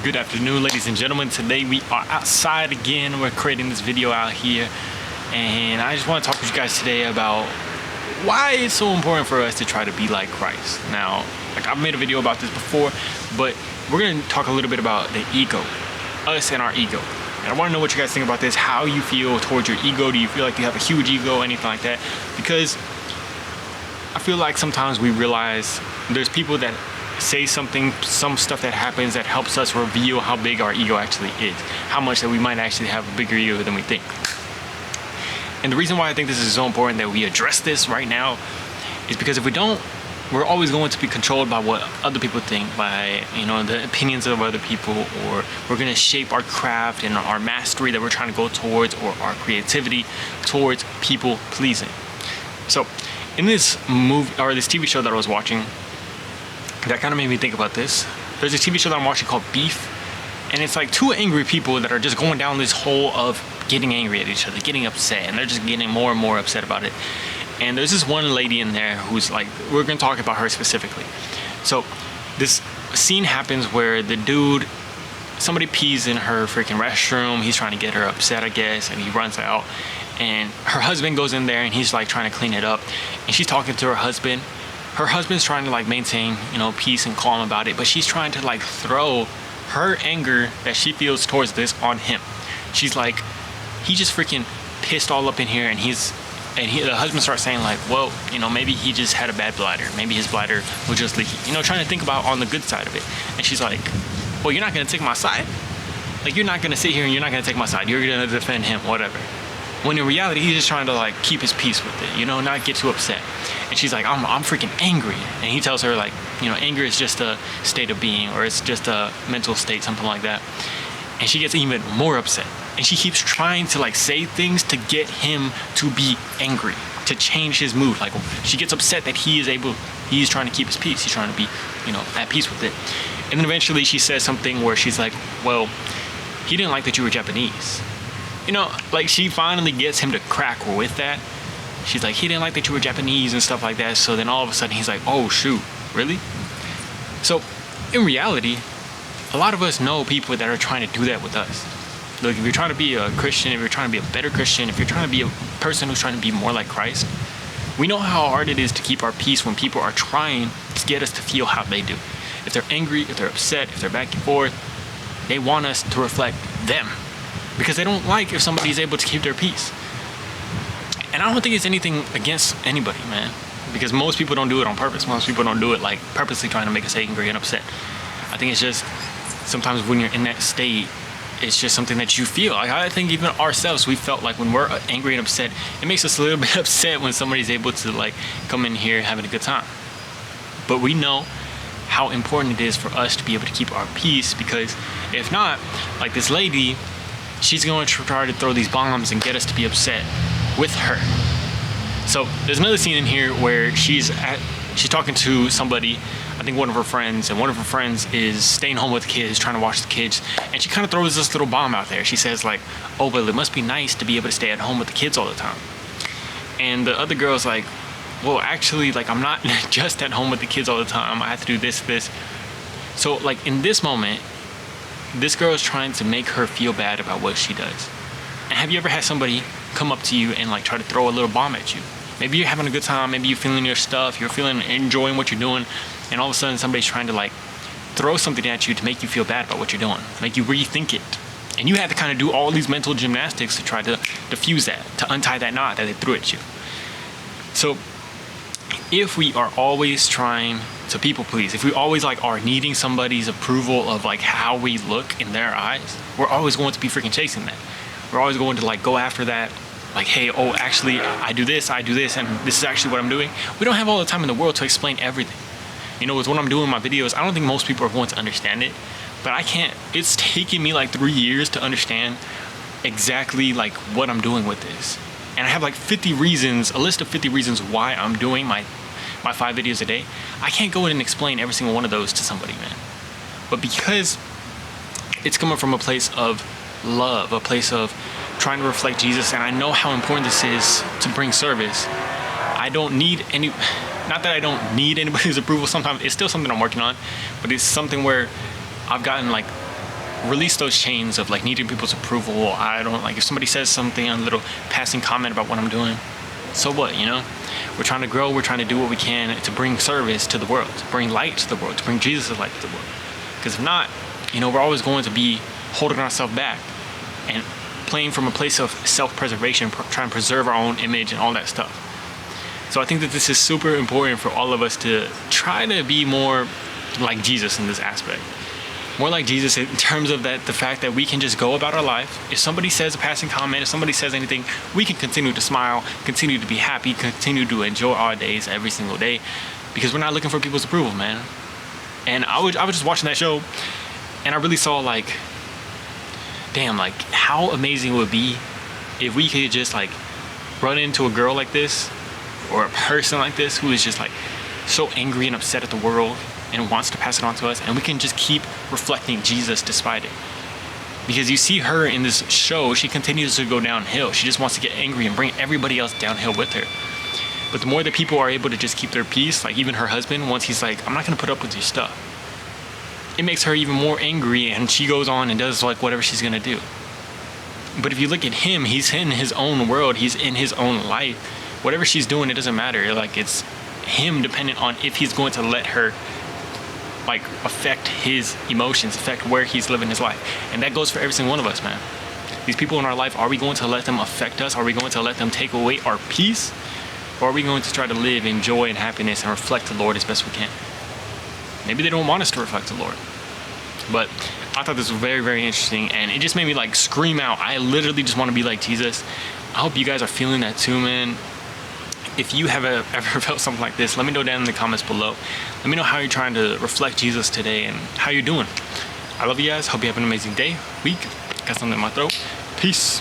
Good afternoon, ladies and gentlemen. Today we are outside again. We're creating this video out here, and I just want to talk with you guys today about why it's so important for us to try to be like Christ. Now, like I've made a video about this before, but we're going to talk a little bit about the ego, us and our ego. And I want to know what you guys think about this, how you feel towards your ego. Do you feel like you have a huge ego, anything like that? Because I feel like sometimes we realize there's people that say something, some stuff that happens that helps us reveal how big our ego actually is, how much that we might actually have a bigger ego than we think. And the reason why I think this is so important that we address this right now is because if we don't, we're always going to be controlled by what other people think, by the opinions of other people, or we're going to shape our craft and our mastery that we're trying to go towards, or our creativity towards people pleasing. So in this movie or this TV show that I was watching, that kind of made me think about this. There's a TV show that I'm watching called Beef, and it's like two angry people that are just going down this hole of getting angry at each other, getting upset, and they're just getting more and more upset about it. And there's this one lady in there who's like, we're gonna talk about her specifically. So this scene happens where the dude, somebody pees in her freaking restroom. He's trying to get her upset, I guess, and he runs out. And her husband goes in there and he's like trying to clean it up. And she's talking to her husband. Her husband's trying to like maintain, peace and calm about it, but she's trying to like throw her anger that she feels towards this on him. She's like, he just freaking pissed all up in here, and the husband starts saying like, well, maybe he just had a bad bladder. Maybe his bladder was just leaky. Trying to think about on the good side of it. And she's like, well, you're not gonna take my side? Like, you're not gonna sit here and you're not gonna take my side. You're gonna defend him, whatever. When in reality, he's just trying to like keep his peace with it, not get too upset. And she's like, I'm freaking angry. And he tells her like, anger is just a state of being, or it's just a mental state, something like that. And she gets even more upset. And she keeps trying to like say things to get him to be angry, to change his mood. Like, she gets upset that he's trying to keep his peace. He's trying to be, at peace with it. And then eventually she says something where she's like, well, he didn't like that you were Japanese. Like, she finally gets him to crack with that. She's like, he didn't like that you were Japanese and stuff like that. So then all of a sudden he's like, oh shoot, really? So in reality, a lot of us know people that are trying to do that with us. Look, if you're trying to be a Christian, if you're trying to be a better Christian, if you're trying to be a person who's trying to be more like Christ, we know how hard it is to keep our peace when people are trying to get us to feel how they do. If they're angry, if they're upset, if they're back and forth, they want us to reflect them, because they don't like if somebody's able to keep their peace. And I don't think it's anything against anybody, man, because most people don't do it on purpose. Most people don't do it like purposely trying to make us angry and upset. I think it's just sometimes when you're in that state, it's just something that you feel. Like, I think even ourselves, we felt like when we're angry and upset, it makes us a little bit upset when somebody's able to like come in here having a good time. But we know how important it is for us to be able to keep our peace, because if not, like this lady, she's going to try to throw these bombs and get us to be upset with her. So there's another scene in here where she's talking to somebody, I think one of her friends, and one of her friends is staying home with the kids, trying to watch the kids, and she kind of throws this little bomb out there. She says like, oh, but it must be nice to be able to stay at home with the kids all the time. And the other girl's like, well, actually, like, I'm not just at home with the kids all the time. I have to do this. So like in this moment, this girl is trying to make her feel bad about what she does. And have you ever had somebody come up to you and like try to throw a little bomb at you? Maybe you're having a good time, maybe you're feeling your stuff, enjoying what you're doing, and all of a sudden somebody's trying to like throw something at you to make you feel bad about what you're doing, make you rethink it. And you have to kind of do all these mental gymnastics to try to diffuse that, to untie that knot that they threw at you. So if we are always trying to people please, if we always like are needing somebody's approval of like how we look in their eyes, we're always going to be freaking chasing that. We're always going to like go after that, like, hey, oh, actually I do this, and this is actually what I'm doing. We don't have all the time in the world to explain everything. With what I'm doing in my videos, I don't think most people are going to understand it, but I can't. It's taken me like 3 years to understand exactly like what I'm doing with this. And I have like a list of 50 reasons why I'm doing my 5 videos a day. I can't go in and explain every single one of those to somebody, man. But because it's coming from a place of love, a place of trying to reflect Jesus, and I know how important this is to bring service, I don't need not that I don't need anybody's approval. Sometimes it's still something I'm working on, but it's something where I've gotten like release those chains of like needing people's approval. I don't like if somebody says something, a little passing comment about what I'm doing. So what, you know? We're trying to grow. We're trying to do what we can to bring service to the world, to bring light to the world, to bring Jesus' light to the world. Because if not, you know, we're always going to be holding ourselves back and playing from a place of self-preservation, trying to preserve our own image and all that stuff. So I think that this is super important for all of us to try to be more like Jesus in this aspect. More like Jesus in terms of that, the fact that we can just go about our life. If somebody says a passing comment, if somebody says anything, we can continue to smile, continue to be happy, continue to enjoy our days every single day, because we're not looking for people's approval, man. And I was just watching that show, and I really saw like, damn, like how amazing it would be if we could just like run into a girl like this or a person like this who is just like so angry and upset at the world and wants to pass it on to us, and we can just keep reflecting Jesus despite it. Because you see her in this show, she continues to go downhill. She just wants to get angry and bring everybody else downhill with her. But the more that people are able to just keep their peace, like even her husband, once he's like, I'm not gonna put up with your stuff, it makes her even more angry, and she goes on and does like whatever she's gonna do. But if you look at him, he's in his own world, he's in his own life. Whatever she's doing, it doesn't matter. Like it's him dependent on if he's going to let her like affect his emotions, affect where he's living his life. And that goes for every single one of us, man. These people in our life, are we going to let them affect us? Are we going to let them take away our peace? Or are we going to try to live in joy and happiness and reflect the Lord as best we can? Maybe they don't want us to reflect the Lord. But I thought this was very, very interesting, and it just made me like scream out. I literally just want to be like Jesus. I hope you guys are feeling that too, man. If you have ever felt something like this, let me know down in the comments below. Let me know how you're trying to reflect Jesus today and how you're doing. I love you guys. Hope you have an amazing day, week. Got something in my throat. Peace.